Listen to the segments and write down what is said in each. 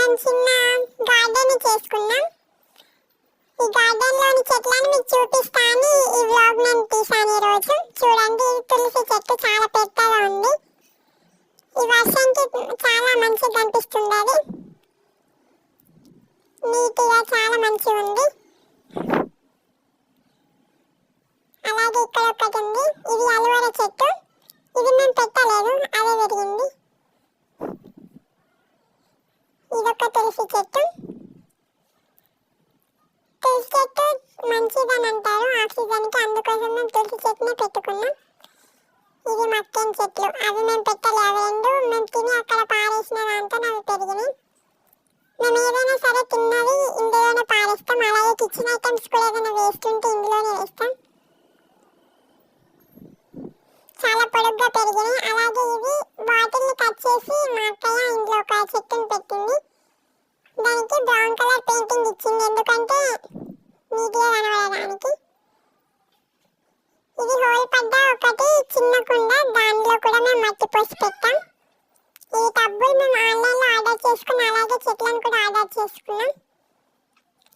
మనం చిన్న గార్డెన్ చేసుకున్నాం. ఈ గార్డెన్ లోని చెట్లను మీకు చూపిస్తా అని ఈ వ్లాగ్ నేను తీసాను ఈ రోజు. చూడండి, తులసి చెట్టు చాలా పెద్దగా ఉంది. ఈ వర్షంకి చాలా మంచిగా కనిపిస్తుంది. అది నీట్గా చాలా మంచిగా ఉంది. అలాగే ఇక్కడ ఒకటి ఉంది, ఇది అలోవెరా చెట్టు. ఇది మేము పెట్టలేదు, అదే పెరిగింది. ఇదొక తులసి చెట్టు. తులసి చెట్టు మంచిదని అంటారు ఆక్సిజన్కి, అందుకోసం మేము తులసి చెట్టునే పెట్టుకున్నాం. ఇది మక్కెన్ చెట్లు, అవి మేము పెట్టలే. అవి రెండు మేము తిని అక్కడ పారేసిన దాంతో అవి పెరిగినాయి. మేము ఏదైనా సరే తిన్నది ఇందులోనే పారేస్తాం. అలాగే కిచెన్ ఐటమ్స్ కూడా ఏదైనా వేస్ట్ ఉంటే ఇందులోనే వేస్తాం. చాలా పొడుగ్గా పెరిగినాయి. అలాగే ఇవి బాటిల్ని కట్ చేసి మా అక్కయ్య ఇంట్లో ఒక చెట్టుని పెట్టింది. దానికి బ్రౌన్ కలర్ పెయింటింగ్ ఇచ్చింది, ఎందుకంటే నీట్గా కనబడడానికి. ఇది హోల్ పడ్డ ఒకటి చిన్న కుండ, దానిలో కూడా మేము మట్టి పోసి పెట్టాం. ఈ టబ్బులు మేము ఆన్లైన్లో ఆర్డర్ చేసుకుని అలాగే చెట్లను కూడా ఆర్డర్ చేసుకున్నాం.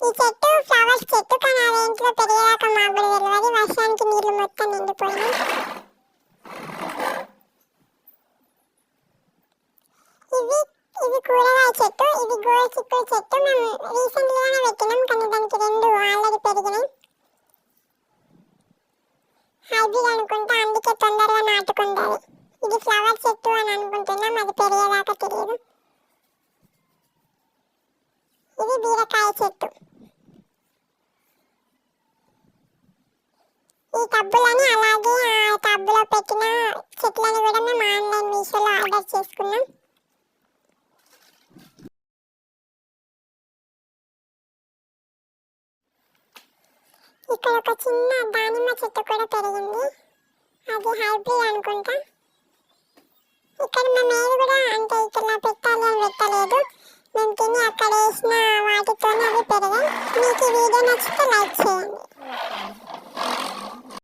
ఈ చెట్టు ఫ్లవర్స్ చెట్టు, కానీ అదేంట్లో పెరిగేదాకా మాకు కూడా తెలియదు. వర్షానికి నీళ్ళు మొత్తం నిండిపోయినాయి. ఇది కూరగాయ చెట్టు, ఇది గోరు చిక్కుడు చెట్టు. మేము రీసెంట్గానే పెట్టినాం, కానీ దానికి రెండు ఆల్రెడీ పెరిగినాయి. హైబ్రిడ్ అనుకుంటా, అందుకే తొందరగా నాటుకుంటుంది. ఇది ఫ్లవర్ చెట్టు అని అనుకుంటున్నాం, అది పెరిగేదాకా తెలియదు. ఇది బీరకాయ చెట్టు. ఈ టబ్బులని అలాగే ఆ టబ్బులో పెట్టిన చెట్లను కూడా మేము ఆన్లైన్ మీషోలో ఆర్డర్ చేసుకున్నాం. ఇక్కడ ఒక చిన్న దానిమ్మ చెట్టు కూడా పెరిగింది, అది హైబ్రిడ్ అనుకుంటా. ఇక్కడ మేము ఏది కూడా అంటే ఇట్లా పెట్టాలి అని పెట్టలేదు, మేము తిని అక్కడ వేసిన వాటితోనే అవి పెరిగాయి. మీకు ఈ వీడియో నచ్చితే లైక్ చేయండి.